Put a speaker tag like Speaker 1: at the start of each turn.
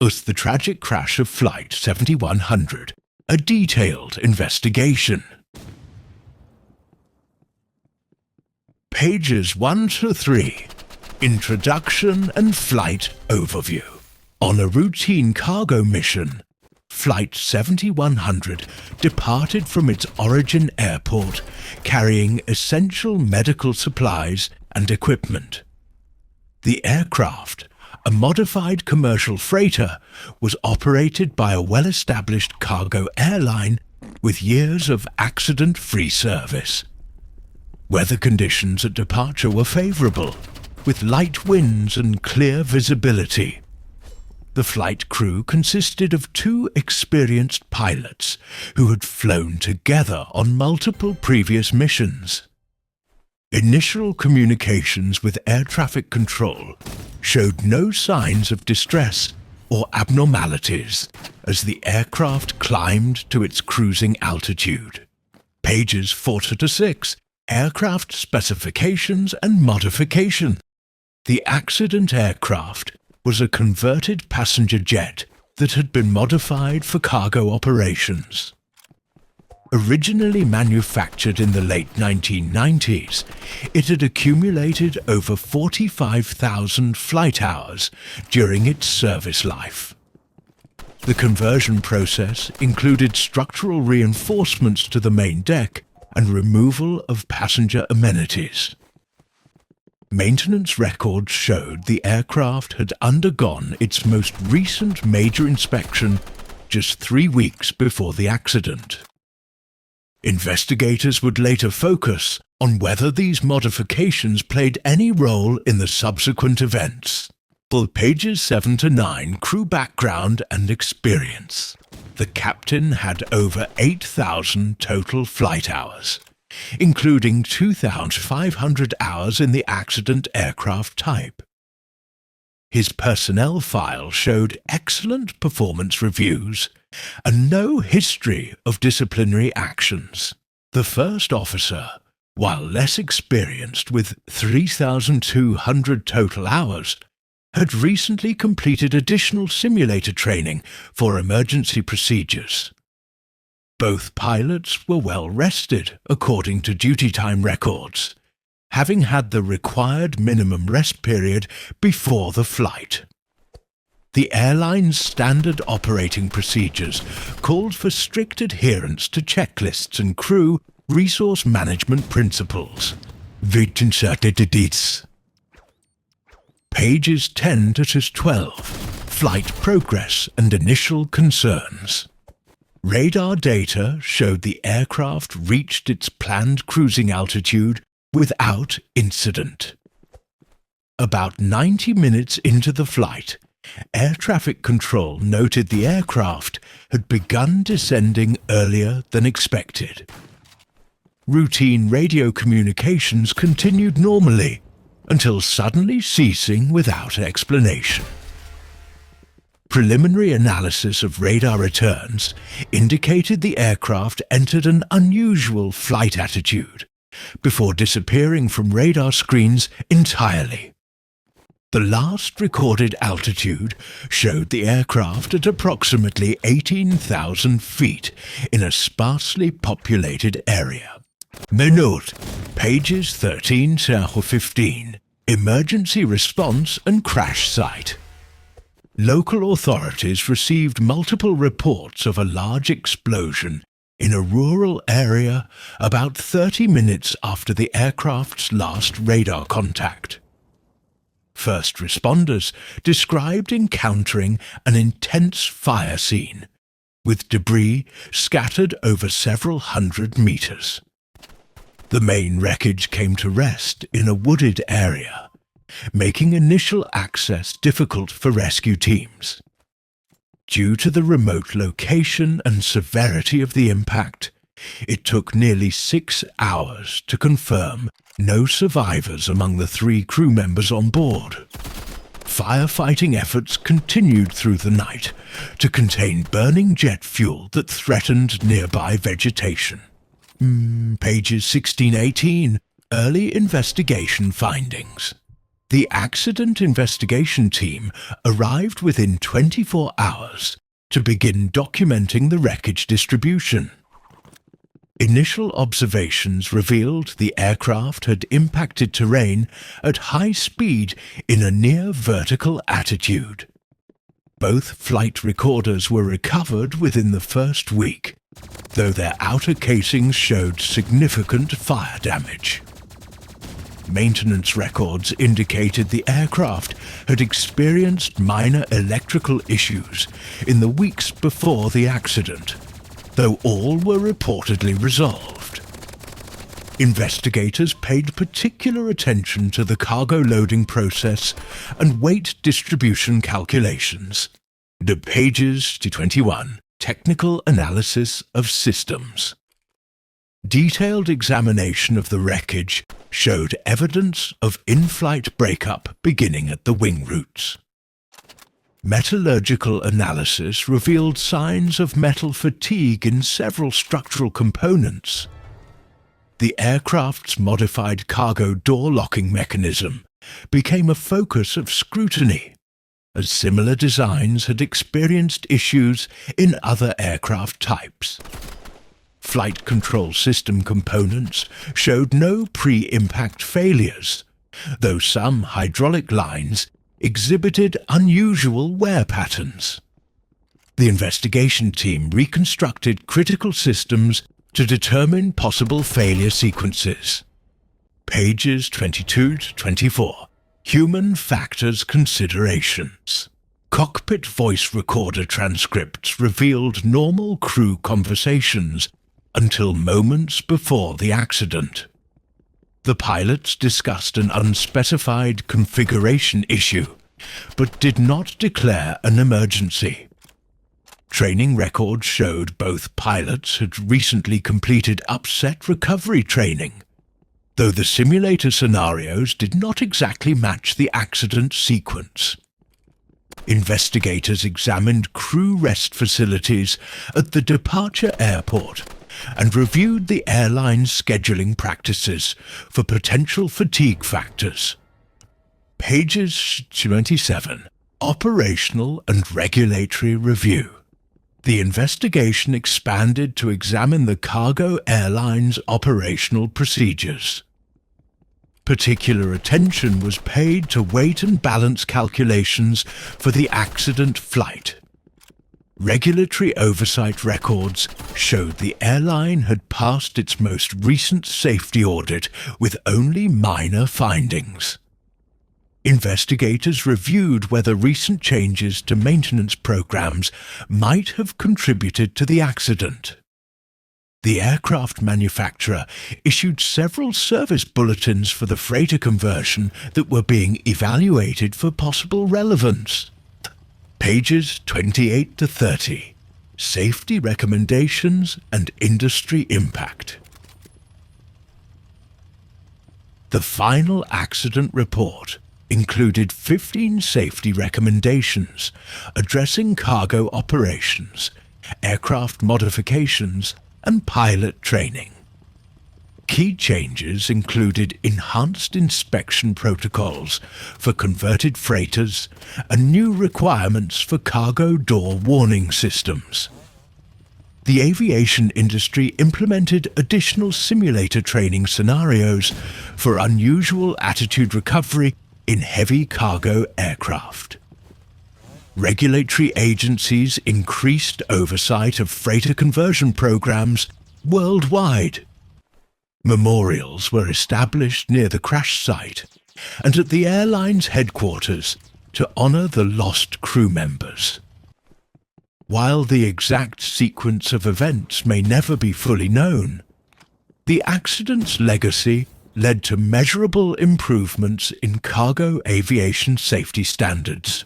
Speaker 1: was the tragic crash of Flight 7100, a detailed investigation. Pages 1 to 3. Introduction and Flight Overview. On a routine cargo mission, Flight 7100 departed from its origin airport carrying essential medical supplies and equipment. The aircraft, a modified commercial freighter, was operated by a well-established cargo airline with years of accident-free service. Weather conditions at departure were favorable, with light winds and clear visibility. The flight crew consisted of 2 experienced pilots who had flown together on multiple previous missions. Initial communications with air traffic control showed no signs of distress or abnormalities as the aircraft climbed to its cruising altitude. Pages 4 to 6. Aircraft specifications and modification. The accident aircraft was a converted passenger jet that had been modified for cargo operations. Originally manufactured in the late 1990s, it had accumulated over 45,000 flight hours during its service life. The conversion process included structural reinforcements to the main deck and removal of passenger amenities. Maintenance records showed the aircraft had undergone its most recent major inspection just 3 weeks before the accident. Investigators would later focus on whether these modifications played any role in the subsequent events. For pages 7 to 9, crew background and experience. The captain had over 8,000 total flight hours, including 2,500 hours in the accident aircraft type. His personnel file showed excellent performance reviews and no history of disciplinary actions. The first officer, while less experienced with 3,200 total hours, had recently completed additional simulator training for emergency procedures. Both pilots were well rested, according to duty time records, having had the required minimum rest period before the flight. The airline's standard operating procedures called for strict adherence to checklists and crew resource management principles. Pages 10 to 12. Flight progress and initial concerns. Radar data showed the aircraft reached its planned cruising altitude without incident. About 90 minutes into the flight, air traffic control noted the aircraft had begun descending earlier than expected. Routine radio communications continued normally until suddenly ceasing without explanation. Preliminary analysis of radar returns indicated the aircraft entered an unusual flight attitude before disappearing from radar screens entirely. The last recorded altitude showed the aircraft at approximately 18,000 feet in a sparsely populated area. Note, pages 13 to 15. Emergency response and crash site. Local authorities received multiple reports of a large explosion in a rural area about 30 minutes after the aircraft's last radar contact. First responders described encountering an intense fire scene, with debris scattered over several hundred meters. The main wreckage came to rest in a wooded area, making initial access difficult for rescue teams. Due to the remote location and severity of the impact, it took nearly 6 hours to confirm no survivors among the 3 crew members on board. Firefighting efforts continued through the night to contain burning jet fuel that threatened nearby vegetation. Pages 16-18. Early investigation findings. The accident investigation team arrived within 24 hours to begin documenting the wreckage distribution. Initial observations revealed the aircraft had impacted terrain at high speed in a near-vertical attitude. Both flight recorders were recovered within the first week, though their outer casings showed significant fire damage. Maintenance records indicated the aircraft had experienced minor electrical issues in the weeks before the accident, though all were reportedly resolved. Investigators paid particular attention to the cargo loading process and weight distribution calculations. The pages to 21. Technical analysis of systems. Detailed examination of the wreckage showed evidence of in-flight breakup beginning at the wing roots. Metallurgical analysis revealed signs of metal fatigue in several structural components. The aircraft's modified cargo door locking mechanism became a focus of scrutiny, as similar designs had experienced issues in other aircraft types. Flight control system components showed no pre-impact failures, though some hydraulic lines exhibited unusual wear patterns. The investigation team reconstructed critical systems to determine possible failure sequences. Pages 22 to 24. Human factors considerations. Cockpit voice recorder transcripts revealed normal crew conversations until moments before the accident. The pilots discussed an unspecified configuration issue, but did not declare an emergency. Training records showed both pilots had recently completed upset recovery training, though the simulator scenarios did not exactly match the accident sequence. Investigators examined crew rest facilities at the departure airport and reviewed the airline's scheduling practices for potential fatigue factors. Pages 27. Operational and regulatory review. The investigation expanded to examine the cargo airline's operational procedures. Particular attention was paid to weight and balance calculations for the accident flight. Regulatory oversight records showed the airline had passed its most recent safety audit with only minor findings. Investigators reviewed whether recent changes to maintenance programs might have contributed to the accident. The aircraft manufacturer issued several service bulletins for the freighter conversion that were being evaluated for possible relevance. Pages 28 to 30. Safety recommendations and industry impact. The final accident report included 15 safety recommendations addressing cargo operations, aircraft modifications, and pilot training. Key changes included enhanced inspection protocols for converted freighters and new requirements for cargo door warning systems. The aviation industry implemented additional simulator training scenarios for unusual attitude recovery in heavy cargo aircraft. Regulatory agencies increased oversight of freighter conversion programs worldwide. Memorials were established near the crash site and at the airline's headquarters to honor the lost crew members. While the exact sequence of events may never be fully known, the accident's legacy led to measurable improvements in cargo aviation safety standards.